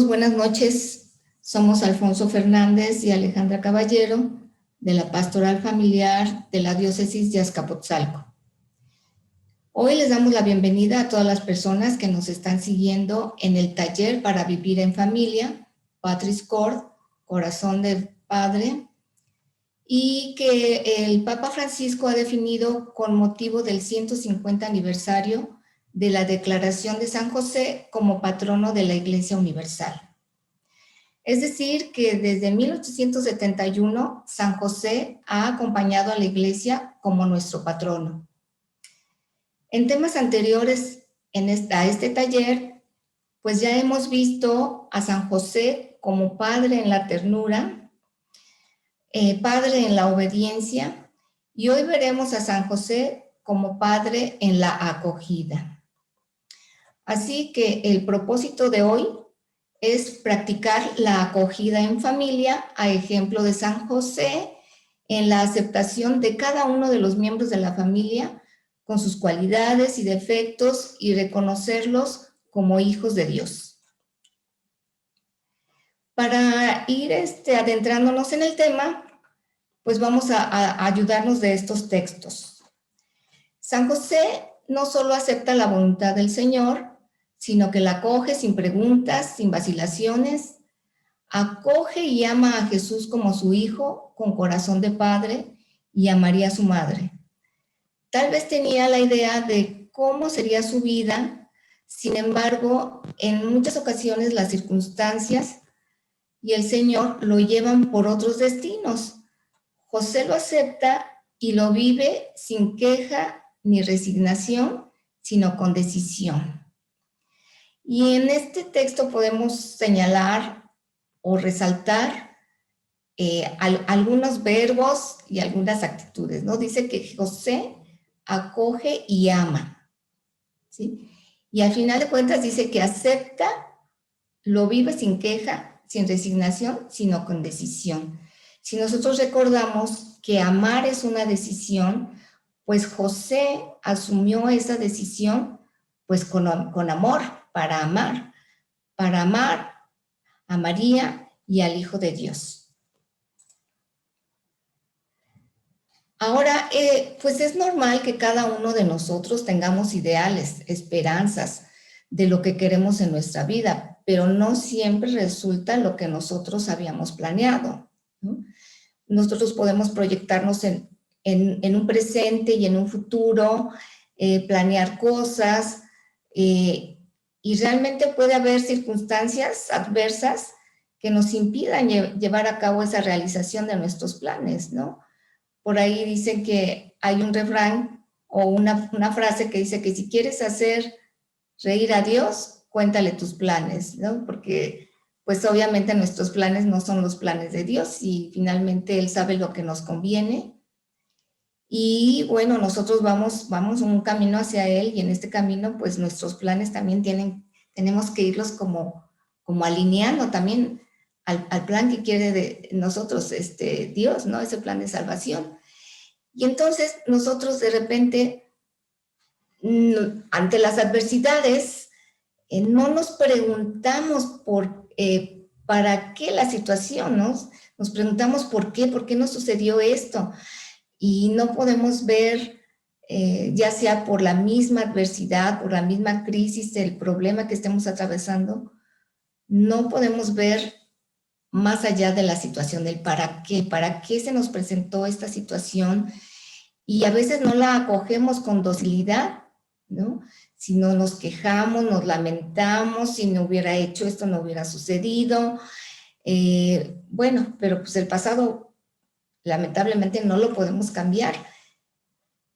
buenas noches. Somos Alfonso Fernández y Alejandra Caballero de la Pastoral Familiar de la Diócesis de Azcapotzalco. Hoy les damos la bienvenida a todas las personas que nos están siguiendo en el taller para vivir en familia, Patris Cord, Corazón del Padre, y que el Papa Francisco ha definido con motivo del 150 aniversario de la Declaración de San José como patrono de la Iglesia Universal. Es decir, que desde 1871 San José ha acompañado a la Iglesia como nuestro patrono. En temas anteriores a este taller, pues ya hemos visto a San José como padre en la ternura, padre en la obediencia, y hoy veremos a San José como padre en la acogida. Así que el propósito de hoy es practicar la acogida en familia a ejemplo de San José en la aceptación de cada uno de los miembros de la familia con sus cualidades y defectos y reconocerlos como hijos de Dios. Para ir adentrándonos en el tema, pues vamos a ayudarnos de estos textos. San José no solo acepta la voluntad del Señor, sino que la acoge sin preguntas, sin vacilaciones, acoge y ama a Jesús como su hijo, con corazón de padre, y a María su madre. Tal vez tenía la idea de cómo sería su vida, sin embargo, en muchas ocasiones las circunstancias y el Señor lo llevan por otros destinos. José lo acepta y lo vive sin queja ni resignación, sino con decisión. Y en este texto podemos señalar o resaltar algunos verbos y algunas actitudes, ¿no? Dice que José acoge y ama, ¿sí? Y al final de cuentas dice que acepta, lo vive sin queja, sin resignación, sino con decisión. Si nosotros recordamos que amar es una decisión, pues José asumió esa decisión pues con amor, para amar a María y al Hijo de Dios. Ahora, pues es normal que cada uno de nosotros tengamos ideales, esperanzas de lo que queremos en nuestra vida, pero no siempre resulta lo que nosotros habíamos planeado, ¿no? Nosotros podemos proyectarnos en un presente y en un futuro, planear cosas, y realmente puede haber circunstancias adversas que nos impidan llevar a cabo esa realización de nuestros planes, ¿no? Por ahí dicen que hay un refrán o una frase que dice que si quieres hacer reír a Dios, cuéntale tus planes, ¿no? Porque pues obviamente nuestros planes no son los planes de Dios y finalmente Él sabe lo que nos conviene. Y bueno, nosotros vamos un camino hacia Él y en este camino pues nuestros planes también tenemos que irlos como alineando también al plan que quiere de nosotros Dios, ¿no? Ese plan de salvación. Y entonces nosotros de repente, ante las adversidades, no nos preguntamos para qué la situación, ¿no? Nos preguntamos por qué nos sucedió esto. Y no podemos ver, ya sea por la misma adversidad, por la misma crisis, el problema que estemos atravesando, no podemos ver más allá de la situación del para qué se nos presentó esta situación, y a veces no la acogemos con docilidad, ¿no? Si no nos quejamos, nos lamentamos, si no hubiera hecho esto, no hubiera sucedido. Bueno, pero pues el pasado lamentablemente no lo podemos cambiar,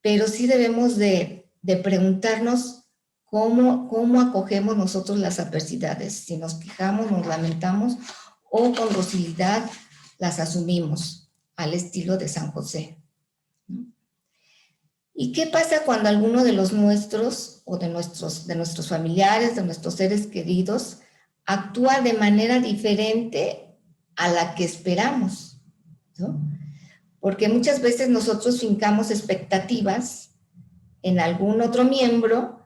pero sí debemos de preguntarnos cómo acogemos nosotros las adversidades, si nos quejamos, nos lamentamos o con docilidad las asumimos al estilo de San José, ¿no? ¿Y qué pasa cuando alguno de los nuestros o de nuestros familiares, de nuestros seres queridos, actúa de manera diferente a la que esperamos, ¿no? Porque muchas veces nosotros fincamos expectativas en algún otro miembro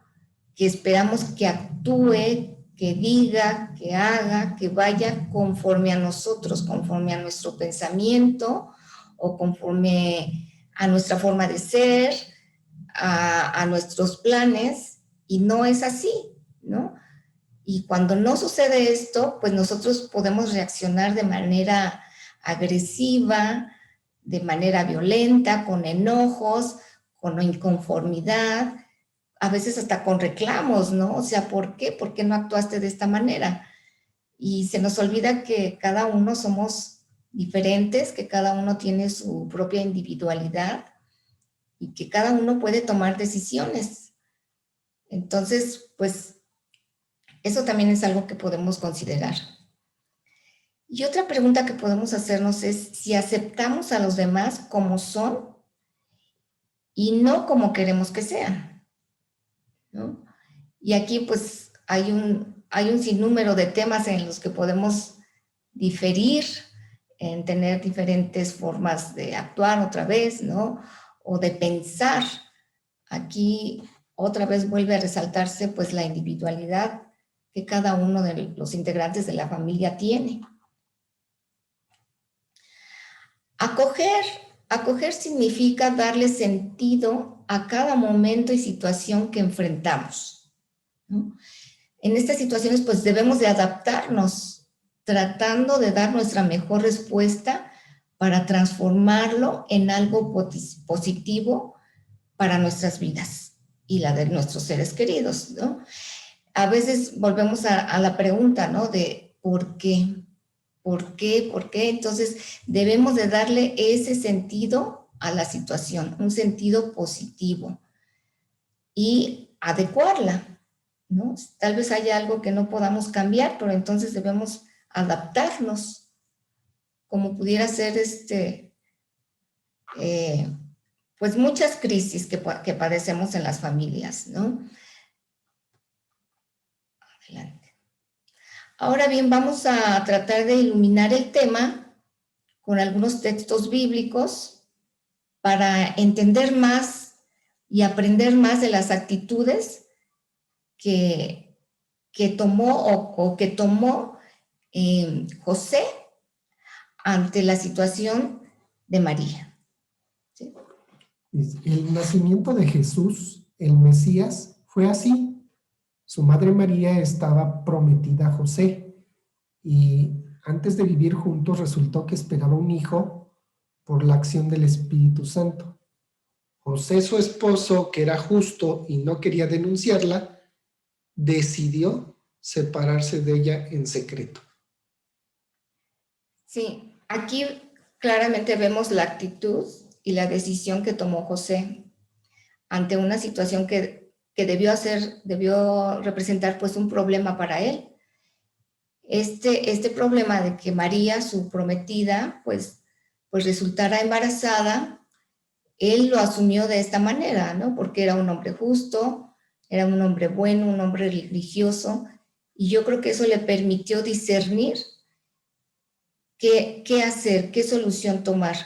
que esperamos que actúe que diga, que haga, que vaya conforme a nosotros, conforme a nuestro pensamiento o conforme a nuestra forma de ser, a nuestros planes, y no es así, ¿no? Y cuando no sucede esto, pues nosotros podemos reaccionar de manera agresiva, de manera violenta, con enojos, con inconformidad, a veces hasta con reclamos, ¿no? O sea, ¿por qué? ¿Por qué no actuaste de esta manera? Y se nos olvida que cada uno somos diferentes, que cada uno tiene su propia individualidad y que cada uno puede tomar decisiones. Entonces, pues eso también es algo que podemos considerar. Y otra pregunta que podemos hacernos es si aceptamos a los demás como son y no como queremos que sean, ¿no? Y aquí pues hay un sinnúmero de temas en los que podemos diferir, en tener diferentes formas de actuar otra vez, ¿no? O de pensar. Aquí otra vez vuelve a resaltarse pues la individualidad que cada uno de los integrantes de la familia tiene. Acoger, acoger significa darle sentido a cada momento y situación que enfrentamos, ¿no? En estas situaciones, pues debemos de adaptarnos, tratando de dar nuestra mejor respuesta para transformarlo en algo positivo para nuestras vidas y la de nuestros seres queridos, ¿no? A veces volvemos a la pregunta, ¿no? De ¿por qué? ¿Por qué? ¿Por qué? Entonces, debemos de darle ese sentido a la situación, un sentido positivo y adecuarla, ¿no? Tal vez haya algo que no podamos cambiar, pero entonces debemos adaptarnos, como pudiera ser pues muchas crisis que padecemos en las familias, ¿no? Adelante. Ahora bien, vamos a tratar de iluminar el tema con algunos textos bíblicos para entender más y aprender más de las actitudes que tomó o que tomó José ante la situación de María. ¿Sí? El nacimiento de Jesús, el Mesías, fue así. Su madre María estaba prometida a José y antes de vivir juntos resultó que esperaba un hijo por la acción del Espíritu Santo. José, su esposo, que era justo y no quería denunciarla, decidió separarse de ella en secreto. Sí, aquí claramente vemos la actitud y la decisión que tomó José ante una situación que debió representar pues un problema para él. Este problema de que María, su prometida, pues resultara embarazada, él lo asumió de esta manera, ¿no? Porque era un hombre justo, era un hombre bueno, un hombre religioso, y yo creo que eso le permitió discernir qué hacer, qué solución tomar.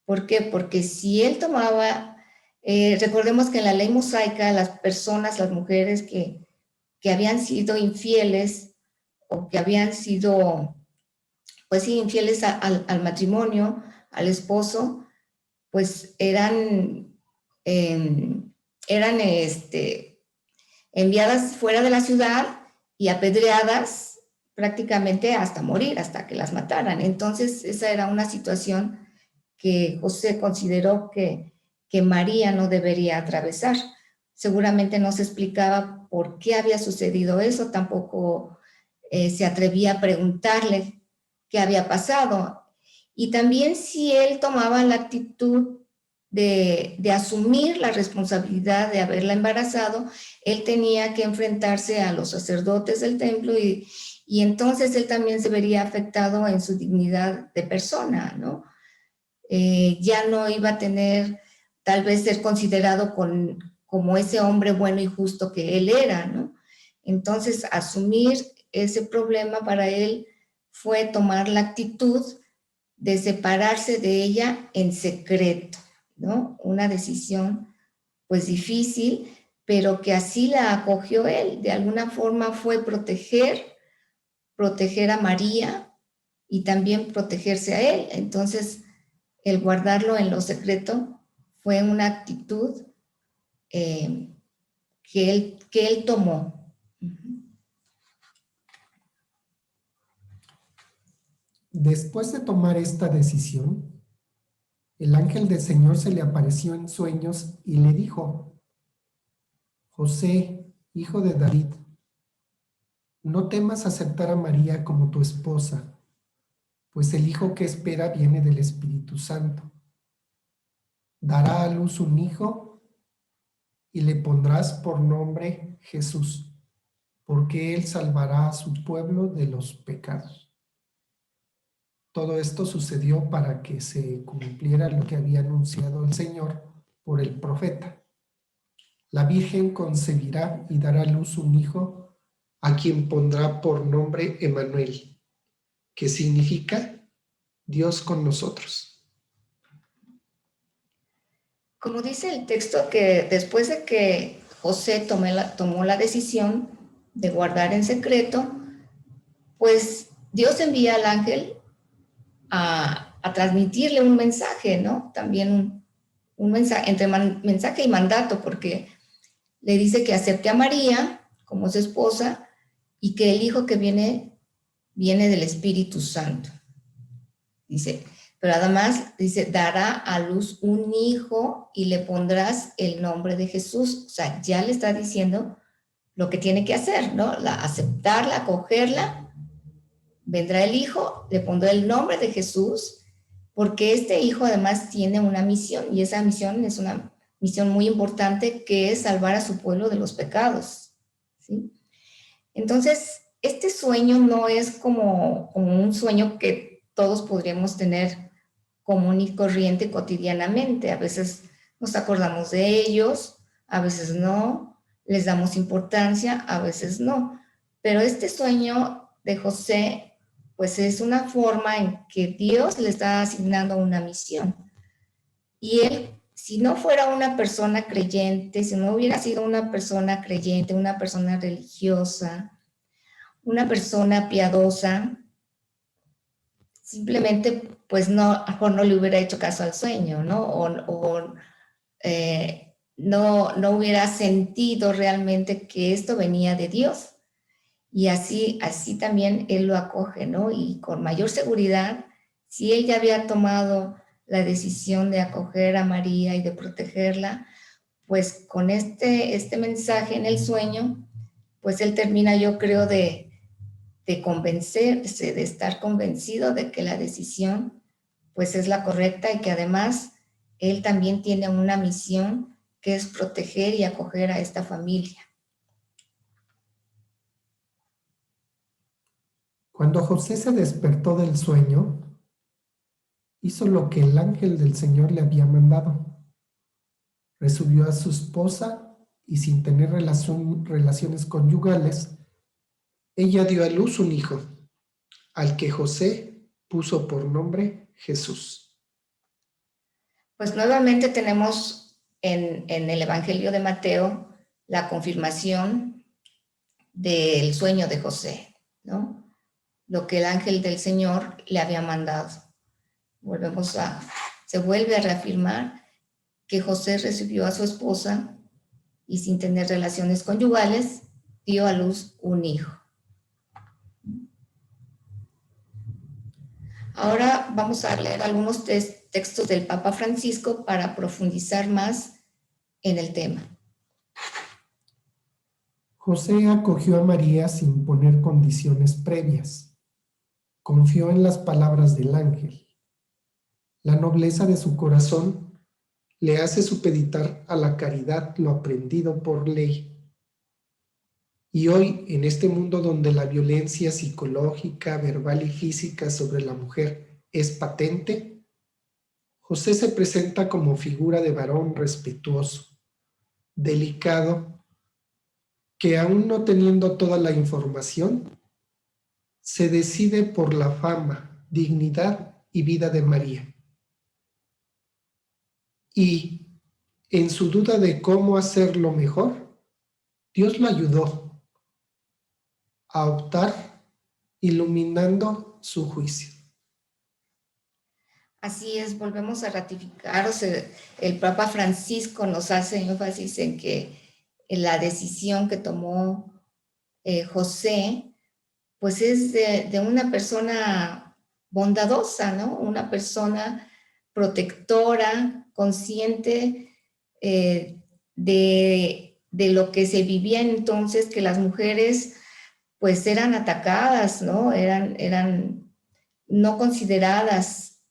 ¿Por qué? Porque si él tomaba, recordemos que en la ley mosaica las personas, las mujeres que habían sido infieles o que habían sido, pues sí, infieles al matrimonio, al esposo, pues eran enviadas fuera de la ciudad y apedreadas prácticamente hasta morir, hasta que las mataran. Entonces, esa era una situación que José consideró que María no debería atravesar. Seguramente no se explicaba por qué había sucedido eso, tampoco se atrevía a preguntarle qué había pasado. Y también si él tomaba la actitud de asumir la responsabilidad de haberla embarazado, él tenía que enfrentarse a los sacerdotes del templo y entonces él también se vería afectado en su dignidad de persona, ¿no? Ya no iba a tener, tal vez ser considerado como ese hombre bueno y justo que él era, ¿no? Entonces, asumir ese problema para él fue tomar la actitud de separarse de ella en secreto, ¿no? Una decisión, pues, difícil, pero que así la acogió él. De alguna forma fue proteger a María y también protegerse a él. Entonces, el guardarlo en lo secreto fue una actitud que él tomó. Después de tomar esta decisión, el ángel del Señor se le apareció en sueños y le dijo: José, hijo de David, no temas aceptar a María como tu esposa, pues el hijo que espera viene del Espíritu Santo. Dará a luz un hijo y le pondrás por nombre Jesús, porque él salvará a su pueblo de los pecados. Todo esto sucedió para que se cumpliera lo que había anunciado el Señor por el profeta. La Virgen concebirá y dará a luz un hijo, a quien pondrá por nombre Emmanuel, que significa Dios con nosotros. Como dice el texto, que después de que José tomó la decisión de guardar en secreto, pues Dios envía al ángel a transmitirle un mensaje, ¿no? También un mensaje, entre mensaje y mandato, porque le dice que acepte a María como su esposa y que el hijo que viene del Espíritu Santo. Dice, pero además dice, dará a luz un hijo y le pondrás el nombre de Jesús. O sea, ya le está diciendo lo que tiene que hacer, ¿no? Aceptarla, acogerla. Vendrá el hijo, le pondrá el nombre de Jesús, porque este hijo además tiene una misión, y esa misión es una misión muy importante, que es salvar a su pueblo de los pecados, ¿sí? Entonces, este sueño no es como un sueño que todos podríamos tener común y corriente cotidianamente. A veces nos acordamos de ellos, a veces no, les damos importancia, a veces no. Pero este sueño de José, pues es una forma en que Dios le está asignando una misión. Y él, si no fuera una persona creyente, si no hubiera sido una persona creyente, una persona religiosa, una persona piadosa, simplemente pues no, a lo mejor no le hubiera hecho caso al sueño, ¿no? No hubiera sentido realmente que esto venía de Dios. Y así también él lo acoge, ¿no? Y con mayor seguridad, si él ya había tomado la decisión de acoger a María y de protegerla, pues con este mensaje en el sueño, pues él termina, yo creo, de convencerse, de estar convencido de que la decisión pues es la correcta, y que además él también tiene una misión, que es proteger y acoger a esta familia. Cuando José se despertó del sueño, hizo lo que el ángel del Señor le había mandado. Recibió a su esposa y, sin tener relaciones conyugales, ella dio a luz un hijo, al que José puso por nombre Jesús. Pues nuevamente tenemos en el Evangelio de Mateo la confirmación del sueño de José, ¿no? Lo que el ángel del Señor le había mandado. Se vuelve a reafirmar que José recibió a su esposa y, sin tener relaciones conyugales, dio a luz un hijo. Ahora vamos a leer algunos textos del Papa Francisco para profundizar más en el tema. José acogió a María sin poner condiciones previas. Confió en las palabras del ángel. La nobleza de su corazón le hace supeditar a la caridad lo aprendido por ley. Y hoy, en este mundo donde la violencia psicológica, verbal y física sobre la mujer es patente, José se presenta como figura de varón respetuoso, delicado, que aún no teniendo toda la información, se decide por la fama, dignidad y vida de María. Y, en su duda de cómo hacerlo mejor, Dios lo ayudó a optar iluminando su juicio. Así es, volvemos a ratificar, o sea, el Papa Francisco nos hace énfasis en que en la decisión que tomó José, pues es de una persona bondadosa, ¿no? Una persona protectora, consciente de lo que se vivía entonces, que las mujeres pues eran atacadas, ¿no? Eran no consideradas,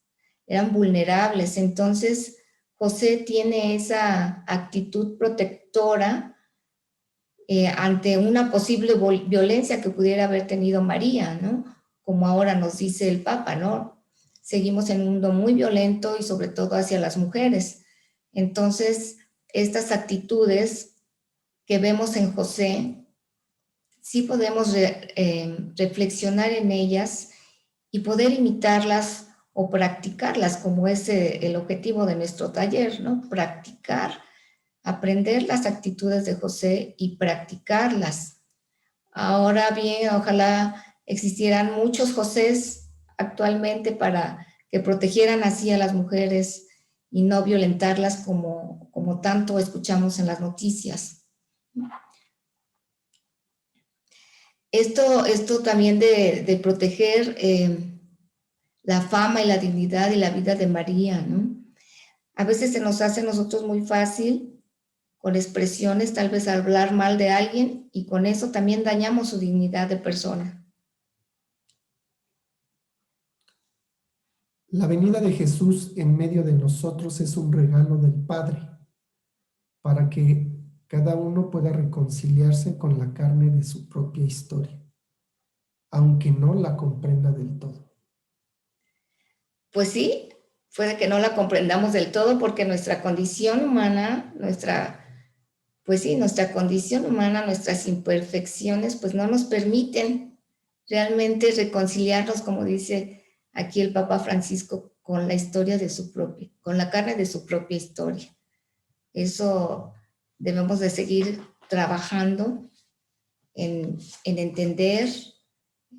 eran vulnerables. Entonces, José tiene esa actitud protectora ante una posible violencia que pudiera haber tenido María, ¿no? Como ahora nos dice el Papa, ¿no? Seguimos en un mundo muy violento y sobre todo hacia las mujeres. Entonces, estas actitudes que vemos en José, sí podemos reflexionar en ellas y poder imitarlas o practicarlas, como es el objetivo de nuestro taller, ¿no? Practicar, aprender las actitudes de José y practicarlas. Ahora bien, ojalá existieran muchos Josés actualmente para que protegieran así a las mujeres y no violentarlas como tanto escuchamos en las noticias. Esto también de proteger la fama y la dignidad y la vida de María, ¿no? A veces se nos hace a nosotros muy fácil, con expresiones, tal vez hablar mal de alguien y con eso también dañamos su dignidad de persona. La venida de Jesús en medio de nosotros es un regalo del Padre para que cada uno pueda reconciliarse con la carne de su propia historia, aunque no la comprenda del todo. Pues sí, puede que no la comprendamos del todo porque nuestra condición humana, nuestra condición humana, nuestras imperfecciones, pues no nos permiten realmente reconciliarnos, como dice aquí el Papa Francisco, con la historia de su propia, con la carne de su propia historia. Eso debemos de seguir trabajando en entender,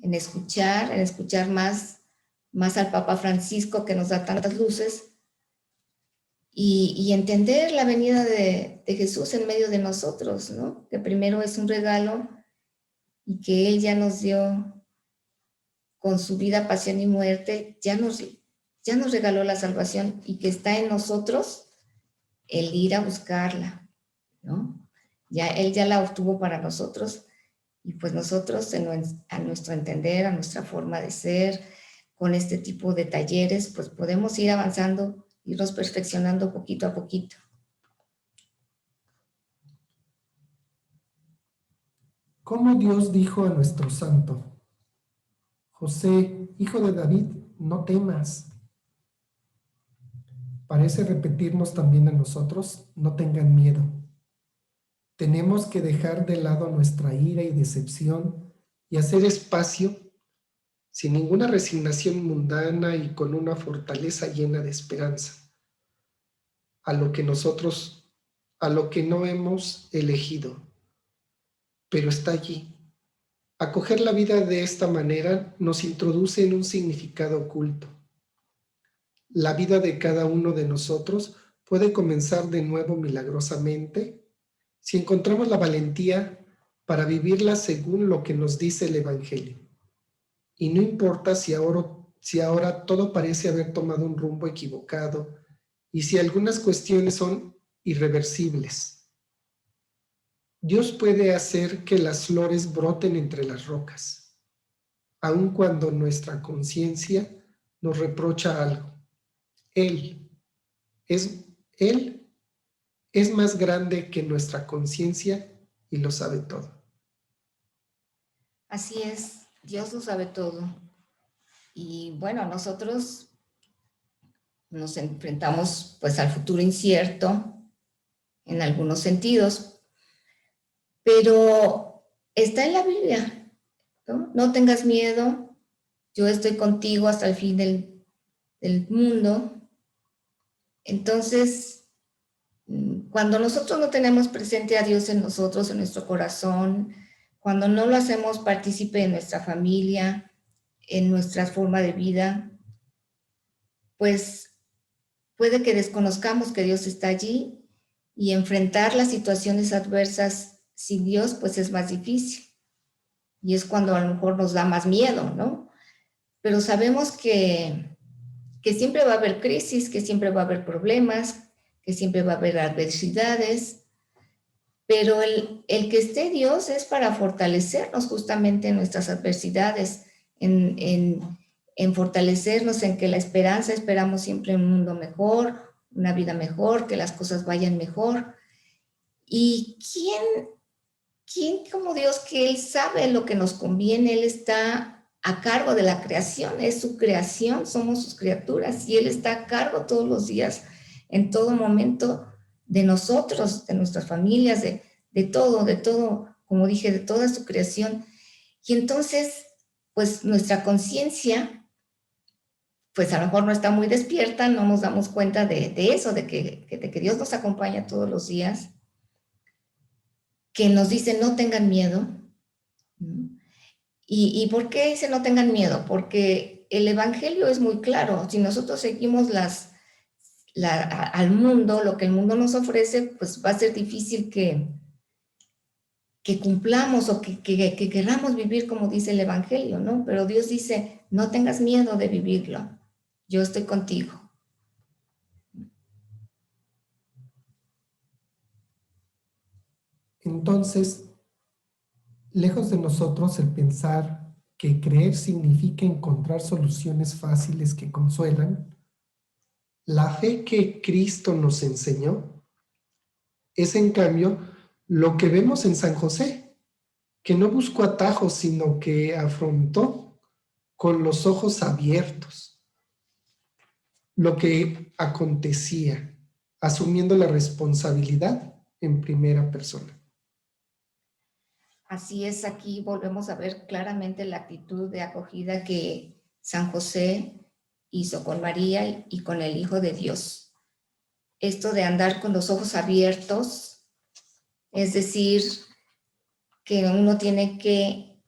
en escuchar más al Papa Francisco que nos da tantas luces y entender la venida de Jesús en medio de nosotros, ¿no? Que primero es un regalo y que Él ya nos dio con su vida, pasión y muerte, ya nos regaló la salvación y que está en nosotros el ir a buscarla, ¿no? Él ya la obtuvo para nosotros y pues nosotros a nuestro entender, a nuestra forma de ser, con este tipo de talleres, pues podemos ir avanzando, irnos perfeccionando poquito a poquito. ¿Cómo Dios dijo a nuestro santo: José, hijo de David, no temas? Parece repetirnos también a nosotros: no tengan miedo. Tenemos que dejar de lado nuestra ira y decepción y hacer espacio, sin ninguna resignación mundana y con una fortaleza llena de esperanza, a lo que a lo que no hemos elegido, pero está allí. Acoger la vida de esta manera nos introduce en un significado oculto. La vida de cada uno de nosotros puede comenzar de nuevo milagrosamente si encontramos la valentía para vivirla según lo que nos dice el Evangelio. Y no importa si ahora todo parece haber tomado un rumbo equivocado y si algunas cuestiones son irreversibles. Dios puede hacer que las flores broten entre las rocas, aun cuando nuestra conciencia nos reprocha algo. Él es, Él es más grande que nuestra conciencia y lo sabe todo. Así es, Dios lo sabe todo. Y bueno, nosotros nos enfrentamos pues al futuro incierto en algunos sentidos, pero está en la Biblia, ¿no? No tengas miedo, yo estoy contigo hasta el fin del mundo. Entonces, Cuando nosotros no tenemos presente a Dios en nosotros, en nuestro corazón, cuando no lo hacemos partícipe en nuestra familia, en nuestra forma de vida, pues puede que desconozcamos que Dios está allí y enfrentar las situaciones adversas sin Dios, pues es más difícil. Y es cuando a lo mejor nos da más miedo, ¿no? Pero sabemos que siempre va a haber crisis, que siempre va a haber problemas, que siempre va a haber adversidades, pero el que esté Dios es para fortalecernos justamente en nuestras adversidades, en fortalecernos, en que la esperanza, esperamos siempre un mundo mejor, una vida mejor, que las cosas vayan mejor. ¿Y quién como Dios, que Él sabe lo que nos conviene? Él está a cargo de la creación, es su creación, somos sus criaturas y Él está a cargo todos los días, en todo momento, de nosotros, de nuestras familias, de todo, como dije, de toda su creación. Y entonces, pues nuestra conciencia, pues a lo mejor no está muy despierta, no nos damos cuenta de eso, de que Dios nos acompaña todos los días, que nos dice no tengan miedo. ¿Y por qué dice no tengan miedo? Porque el Evangelio es muy claro. Si nosotros seguimos al mundo, lo que el mundo nos ofrece, pues va a ser difícil que cumplamos o que queramos vivir como dice el Evangelio, ¿no? Pero Dios dice, no tengas miedo de vivirlo. Yo estoy contigo. Entonces, lejos de nosotros el pensar que creer significa encontrar soluciones fáciles que consuelan, la fe que Cristo nos enseñó es en cambio lo que vemos en San José, que no buscó atajos, sino que afrontó con los ojos abiertos lo que acontecía, asumiendo la responsabilidad en primera persona. Así es, aquí volvemos a ver claramente la actitud de acogida que San José hizo con María y con el Hijo de Dios. Esto de andar con los ojos abiertos, es decir, que uno tiene que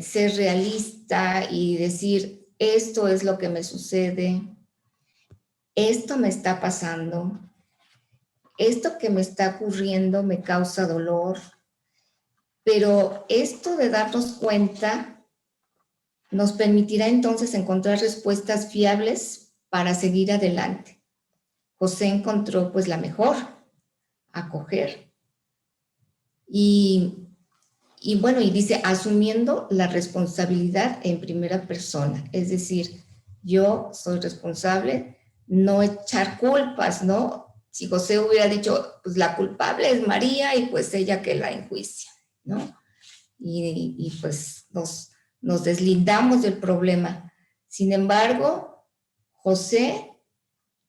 ser realista y decir, esto es lo que me sucede, esto me está pasando, esto que me está ocurriendo me causa dolor, pero esto de darnos cuenta nos permitirá entonces encontrar respuestas fiables para seguir adelante. José encontró pues la mejor, acoger. Y bueno, y dice, asumiendo la responsabilidad en primera persona, es decir, yo soy responsable, no echar culpas, ¿no? Si José hubiera dicho, pues la culpable es María y pues ella que la enjuicia, ¿no? Y pues nos deslindamos del problema. Sin embargo, José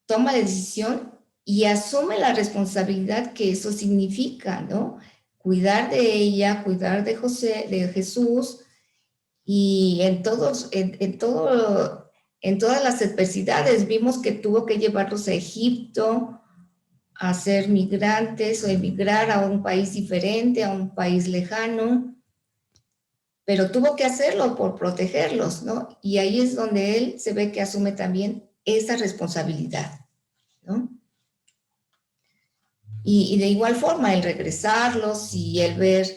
toma la decisión y asume la responsabilidad que eso significa, ¿no? Cuidar de ella, cuidar de José, de Jesús, y en todas las adversidades vimos que tuvo que llevarlos a Egipto, a ser migrantes o emigrar a un país diferente, a un país lejano, pero tuvo que hacerlo por protegerlos, ¿no? Y ahí es donde él se ve que asume también esa responsabilidad, ¿no? Y de igual forma, el regresarlos y el ver,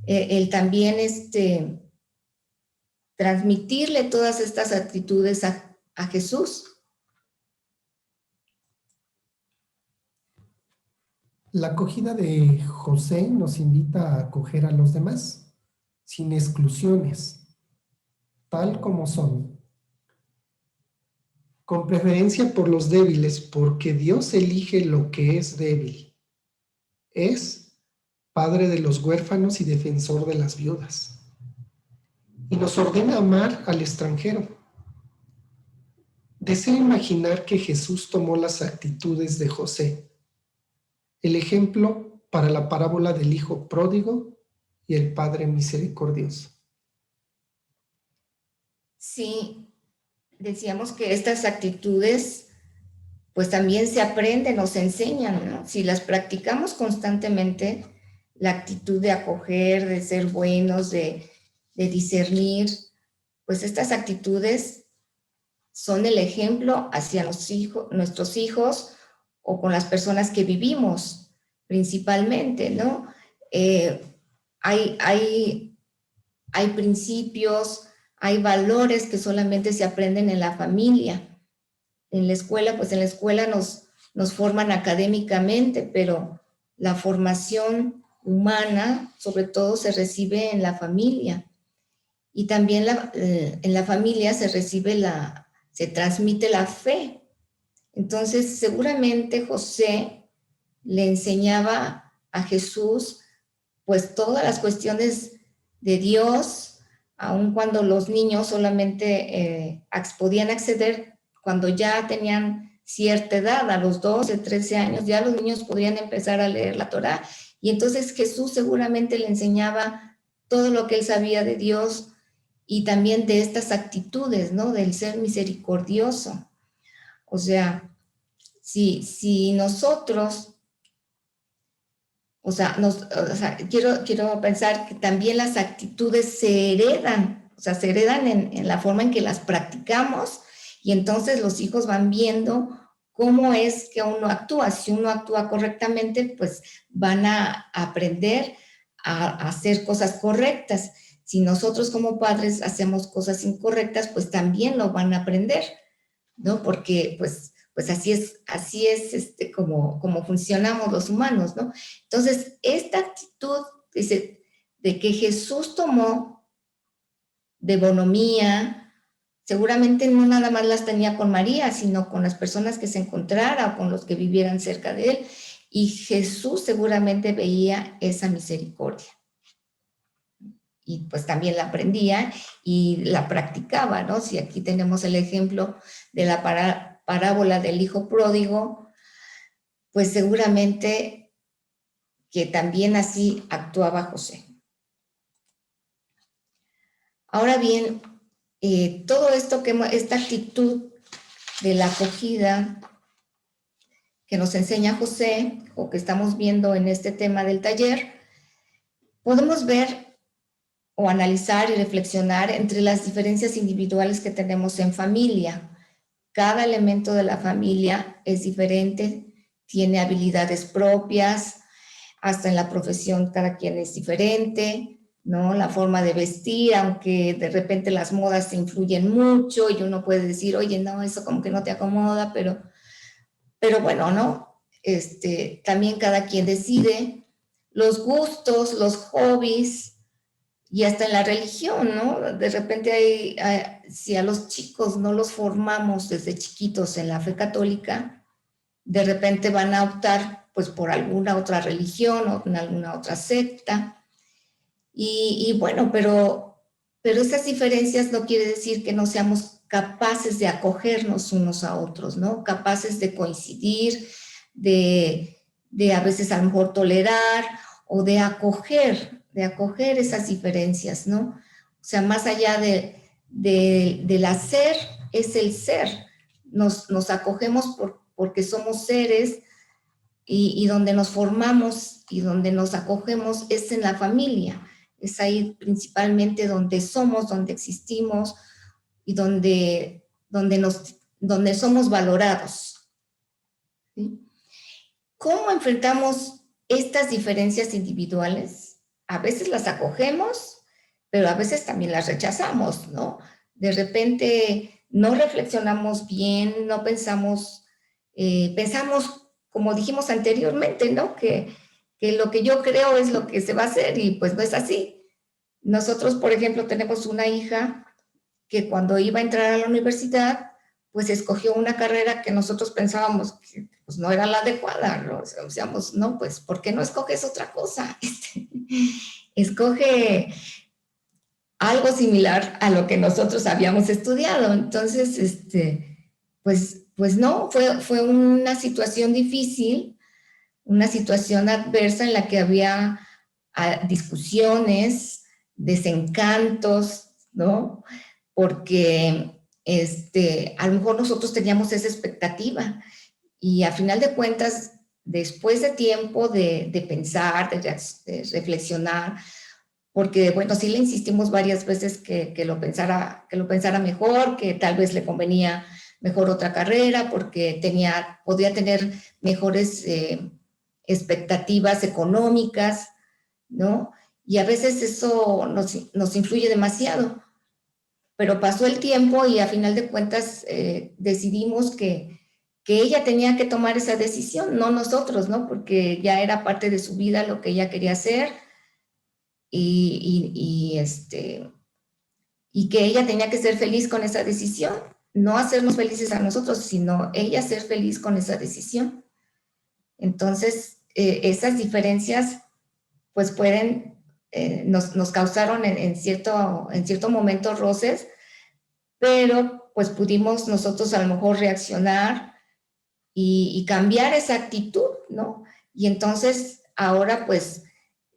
el también transmitirle todas estas actitudes a Jesús. La acogida de José nos invita a acoger a los demás, sin exclusiones, tal como son, con preferencia por los débiles, porque Dios elige lo que es débil. Es padre de los huérfanos y defensor de las viudas. Y nos ordena amar al extranjero. Deseo imaginar que Jesús tomó las actitudes de José, el ejemplo para la parábola del hijo pródigo y el padre misericordioso. Sí, decíamos que estas actitudes pues también se aprenden o se enseñan, ¿no? Si las practicamos constantemente, la actitud de acoger, de ser buenos, de discernir, pues estas actitudes son el ejemplo hacia nuestros hijos o con las personas que vivimos principalmente, ¿no? Eh, hay, hay, hay principios, hay valores que solamente se aprenden en la familia. En la escuela, pues en la escuela nos forman académicamente, pero la formación humana, sobre todo, se recibe en la familia. Y también en la familia se transmite la fe. Entonces, seguramente José le enseñaba a Jesús, pues todas las cuestiones de Dios, aun cuando los niños solamente podían acceder cuando ya tenían cierta edad, a los 12, 13 años, ya los niños podían empezar a leer la Torá. Y entonces Jesús seguramente le enseñaba todo lo que él sabía de Dios y también de estas actitudes, ¿no? Del ser misericordioso. O sea, si nosotros, quiero pensar que también las actitudes se heredan, o sea, se heredan en la forma en que las practicamos y entonces los hijos van viendo cómo es que uno actúa. Si uno actúa correctamente, pues van a aprender a hacer cosas correctas. Si nosotros como padres hacemos cosas incorrectas, pues también lo van a aprender, ¿no? Porque pues así es como funcionamos los humanos, ¿no? Entonces, esta actitud de que Jesús tomó de bonomía, seguramente no nada más las tenía con María, sino con las personas que se encontrara o con los que vivieran cerca de él. Y Jesús seguramente veía esa misericordia. Y pues también la aprendía y la practicaba, ¿no? Si aquí tenemos el ejemplo de la parábola del hijo pródigo, pues seguramente que también así actuaba José. Ahora bien, todo esto, esta actitud de la acogida que nos enseña José, o que estamos viendo en este tema del taller, podemos ver o analizar y reflexionar entre las diferencias individuales que tenemos en familia. Cada elemento de la familia es diferente, tiene habilidades propias, hasta en la profesión cada quien es diferente, ¿no? La forma de vestir, aunque de repente las modas se influyen mucho y uno puede decir, oye, no, eso como que no te acomoda, pero bueno, ¿no? También cada quien decide los gustos, los hobbies y hasta en la religión, ¿no? De repente si a los chicos no los formamos desde chiquitos en la fe católica, de repente van a optar pues por alguna otra religión o en alguna otra secta. Y bueno, pero esas diferencias no quiere decir que no seamos capaces de acogernos unos a otros, ¿no? Capaces de coincidir, de a veces a lo mejor tolerar o de acoger esas diferencias, ¿no? O sea, más allá del hacer, es el ser. Nos acogemos porque somos seres y donde nos formamos y donde nos acogemos es en la familia. Es ahí principalmente donde somos, donde existimos y donde somos valorados. ¿Sí? ¿Cómo enfrentamos estas diferencias individuales? A veces las acogemos, pero a veces también las rechazamos, ¿no? De repente no reflexionamos bien, no pensamos, pensamos, como dijimos anteriormente, ¿no? Que lo que yo creo es lo que se va a hacer y pues no es así. Nosotros, por ejemplo, tenemos una hija que cuando iba a entrar a la universidad, pues escogió una carrera que nosotros pensábamos que pues, no era la adecuada, ¿no? O sea, decíamos, no, pues, ¿por qué no escoges otra cosa? Escoge algo similar a lo que nosotros habíamos estudiado. Entonces, pues no, fue una situación difícil, una situación adversa en la que había discusiones, desencantos, ¿no? Porque a lo mejor nosotros teníamos esa expectativa Y a final de cuentas, después de tiempo de pensar, de reflexionar, porque, bueno, sí le insistimos varias veces que lo pensara mejor, que tal vez le convenía mejor otra carrera, porque podía tener mejores expectativas económicas, ¿no? Y a veces eso nos influye demasiado. Pero pasó el tiempo y a final de cuentas decidimos que ella tenía que tomar esa decisión, no nosotros, ¿no? Porque ya era parte de su vida lo que ella quería hacer y que ella tenía que ser feliz con esa decisión, no hacernos felices a nosotros, sino ella ser feliz con esa decisión. Entonces, esas diferencias pues nos causaron en cierto momento roces, pero pues pudimos nosotros a lo mejor reaccionar y cambiar esa actitud, ¿no? Y entonces ahora pues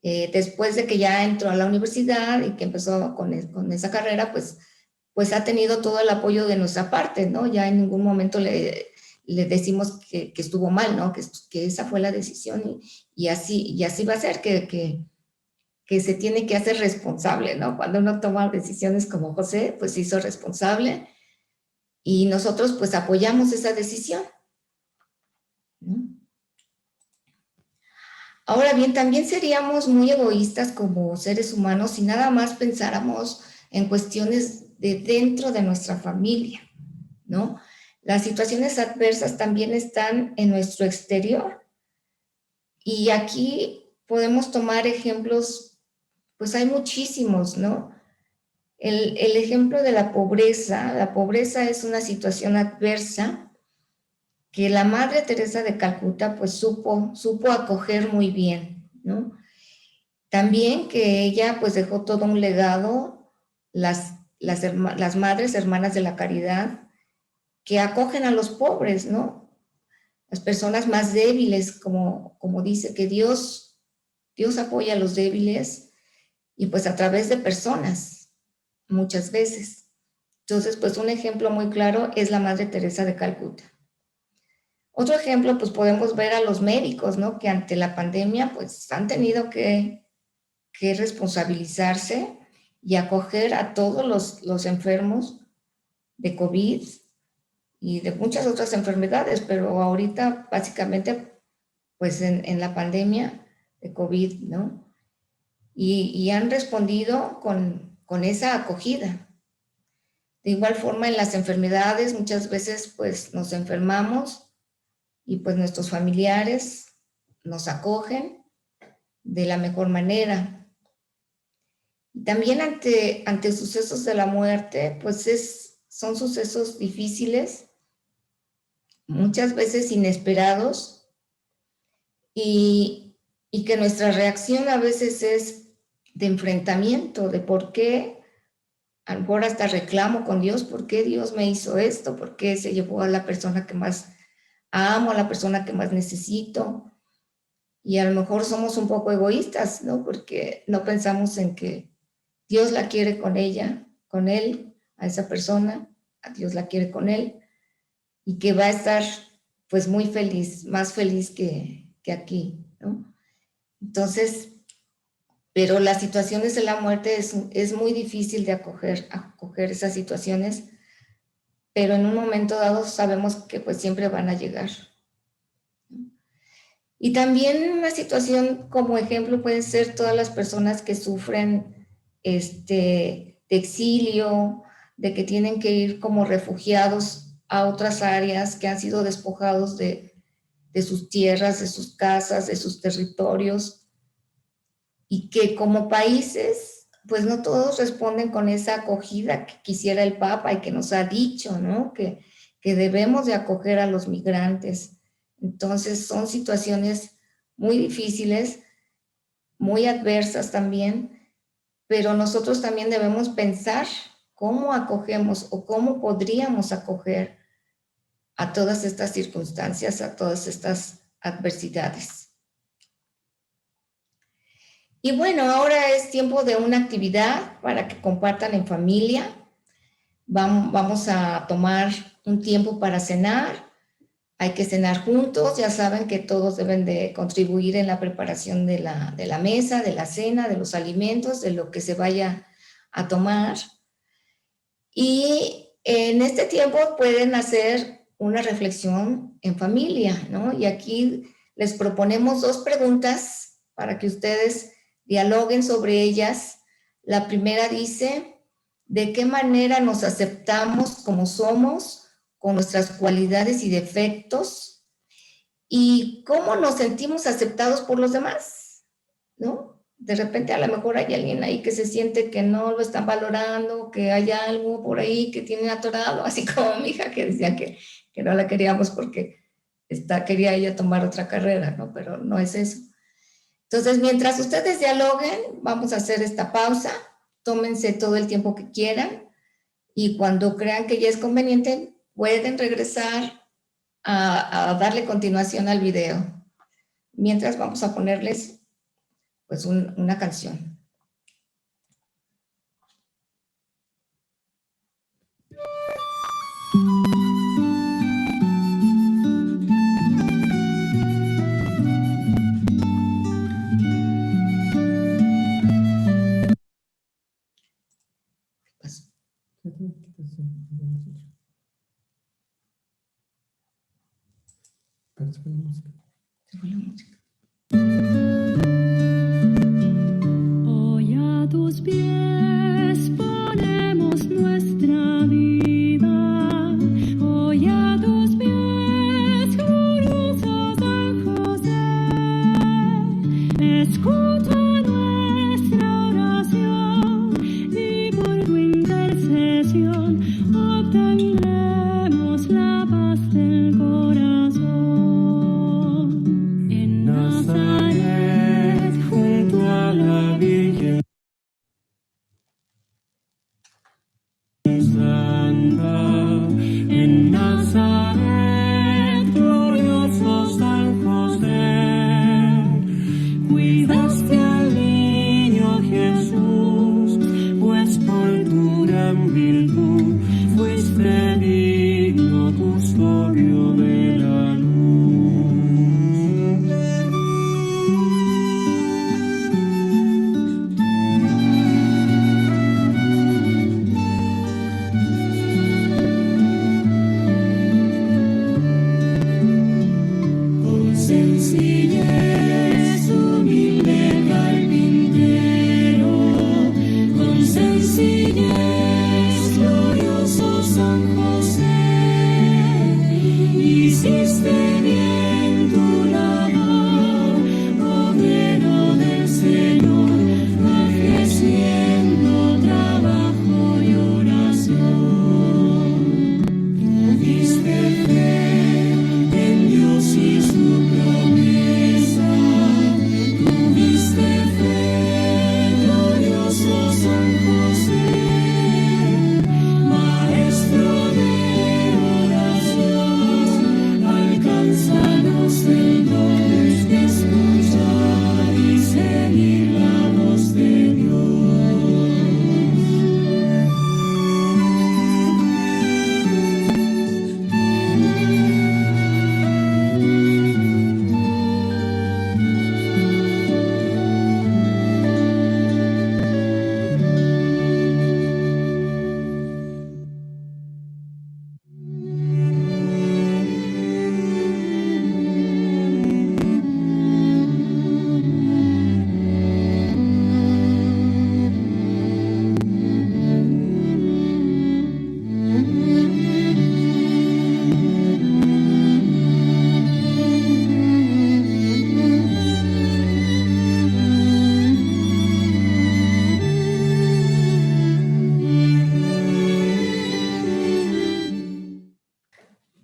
después de que ya entró a la universidad y que empezó con esa carrera, pues ha tenido todo el apoyo de nuestra parte, ¿no? Ya en ningún momento le decimos que estuvo mal, ¿no? Que esa fue la decisión y así va a ser, que se tiene que hacer responsable, ¿no? Cuando uno toma decisiones como José, pues se hizo responsable y nosotros pues apoyamos esa decisión, ¿no? Ahora bien, también seríamos muy egoístas como seres humanos si nada más pensáramos en cuestiones de dentro de nuestra familia, ¿no? Las situaciones adversas también están en nuestro exterior y aquí podemos tomar ejemplos, pues hay muchísimos, ¿no? El ejemplo de la pobreza es una situación adversa que la Madre Teresa de Calcuta pues supo acoger muy bien, ¿no? También que ella pues dejó todo un legado, las madres hermanas de la caridad, que acogen a los pobres, ¿no? Las personas más débiles, como dice, que Dios apoya a los débiles y pues a través de personas, muchas veces. Entonces, pues un ejemplo muy claro es la Madre Teresa de Calcuta. Otro ejemplo, pues podemos ver a los médicos, ¿no? Que ante la pandemia, pues han tenido que responsabilizarse y acoger a todos los enfermos de COVID y de muchas otras enfermedades, pero ahorita básicamente pues en la pandemia de COVID, ¿no? Y han respondido con esa acogida. De igual forma en las enfermedades muchas veces pues nos enfermamos y pues nuestros familiares nos acogen de la mejor manera. También ante sucesos de la muerte, pues son sucesos difíciles, muchas veces inesperados, y que nuestra reacción a veces es de enfrentamiento, de por qué, a lo mejor hasta reclamo con Dios, por qué Dios me hizo esto, por qué se llevó a la persona que más amo, a la persona que más necesito, y a lo mejor somos un poco egoístas, ¿no? Porque no pensamos en que Dios la quiere con ella, con él, a esa persona, a Dios la quiere con él, y que va a estar pues muy feliz, más feliz que aquí, ¿no? Entonces, pero las situaciones de la muerte es muy difícil de acoger esas situaciones, pero en un momento dado sabemos que pues siempre van a llegar. Y también una situación como ejemplo pueden ser todas las personas que sufren de exilio, de que tienen que ir como refugiados a otras áreas, que han sido despojados de sus tierras, de sus casas, de sus territorios, y que como países, pues no todos responden con esa acogida que quisiera el Papa y que nos ha dicho, ¿no? Que debemos de acoger a los migrantes. Entonces son situaciones muy difíciles, muy adversas también, pero nosotros también debemos pensar cómo acogemos o cómo podríamos acoger a todas estas circunstancias, a todas estas adversidades. Y bueno, ahora es tiempo de una actividad para que compartan en familia. Vamos a tomar un tiempo para cenar. Hay que cenar juntos, ya saben que todos deben de contribuir en la preparación de la mesa, de la cena, de los alimentos, de lo que se vaya a tomar. Y en este tiempo pueden hacer una reflexión en familia, ¿no? Y aquí les proponemos 2 preguntas para que ustedes dialoguen sobre ellas. La primera dice, ¿de qué manera nos aceptamos como somos, con nuestras cualidades y defectos? ¿Y cómo nos sentimos aceptados por los demás? ¿No? De repente a lo mejor hay alguien ahí que se siente que no lo están valorando, que hay algo por ahí que tiene atorado, así como mi hija que decía que no la queríamos porque quería ella tomar otra carrera, ¿no? Pero no es eso. Entonces, mientras ustedes dialoguen, vamos a hacer esta pausa, tómense todo el tiempo que quieran y cuando crean que ya es conveniente, pueden regresar a darle continuación al video. Mientras vamos a ponerles pues una canción. Pues, se fue la música. Hoy a tus pies ponemos nuestra vida. Hoy a tus pies, glorioso San José. Escucha nuestra oración y por tu intercesión obtendremos la paz del corazón. En Nazaret, junto a la Virgen Santa, en Nazaret, glorioso San José, cuidaste al niño Jesús, pues por tu gran virtud fuiste digno custodio de la luz. Con sencillez, humilde carpintero, con sencillez, glorioso San José, hiciste bien tu labor, obrero del Señor, ejerciendo trabajo y oración. Tuviste fe en Dios y su promesa, tuviste fe, glorioso San José, maestro de oración, alcánzanos el don de escuchar y seguir la voz de Dios.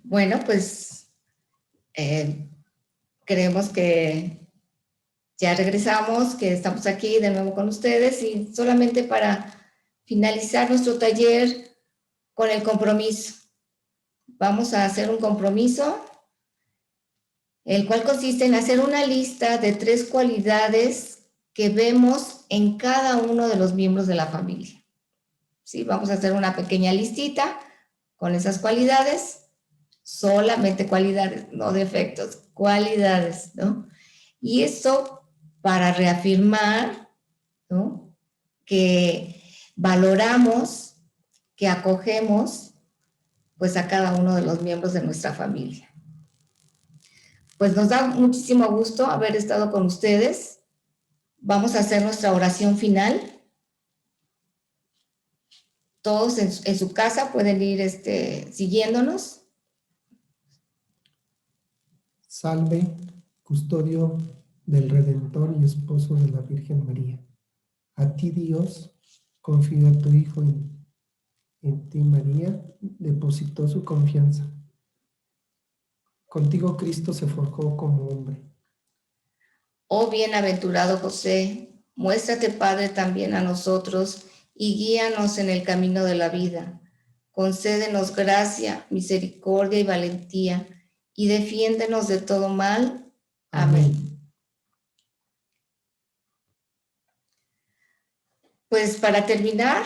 Bueno, pues creemos que ya regresamos, que estamos aquí de nuevo con ustedes y solamente para finalizar nuestro taller con el compromiso. Vamos a hacer un compromiso, el cual consiste en hacer una lista de 3 cualidades que vemos en cada uno de los miembros de la familia. ¿Sí? Vamos a hacer una pequeña listita con esas cualidades solamente cualidades, no defectos, cualidades, ¿no? Y esto para reafirmar, ¿no?, que valoramos, que acogemos, pues a cada uno de los miembros de nuestra familia. Pues nos da muchísimo gusto haber estado con ustedes. Vamos a hacer nuestra oración final. Todos en su casa pueden ir siguiéndonos. Salve, custodio del Redentor y esposo de la Virgen María. A ti, Dios, confío a tu Hijo, en ti, María, depositó su confianza. Contigo Cristo se forjó como hombre. Oh bienaventurado José, muéstrate, Padre, también a nosotros y guíanos en el camino de la vida. Concédenos gracia, misericordia y valentía, y defiéndenos de todo mal. Amén. Pues para terminar,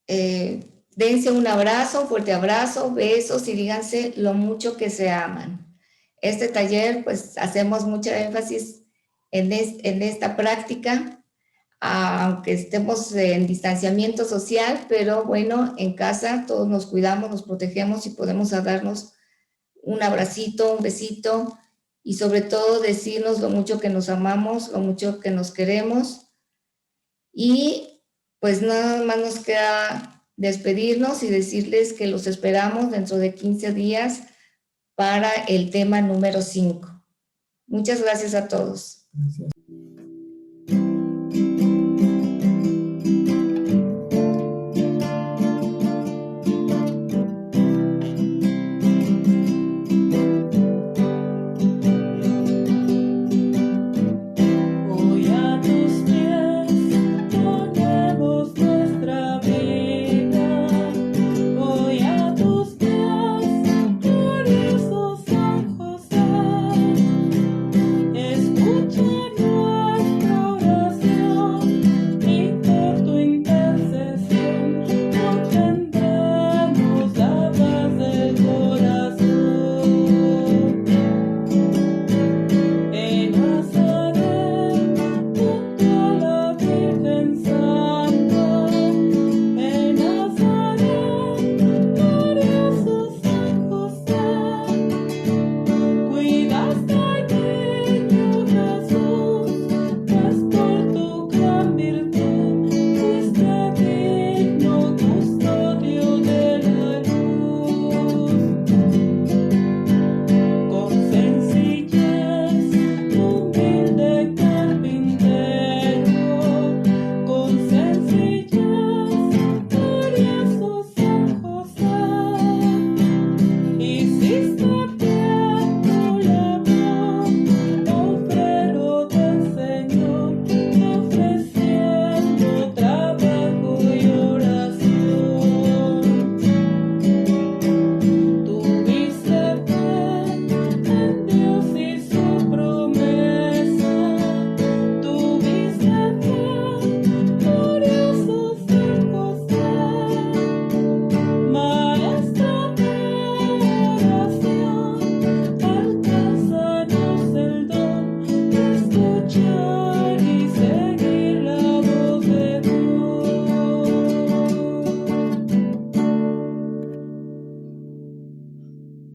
dense un abrazo, un fuerte abrazo, besos y díganse lo mucho que se aman. Este taller, pues hacemos mucha énfasis en esta práctica, aunque estemos en distanciamiento social, pero bueno, en casa todos nos cuidamos, nos protegemos y podemos darnos un abracito, un besito y sobre todo decirnos lo mucho que nos amamos, lo mucho que nos queremos. Y pues nada más nos queda despedirnos y decirles que los esperamos dentro de 15 días para el tema número 5. Muchas gracias a todos. Gracias.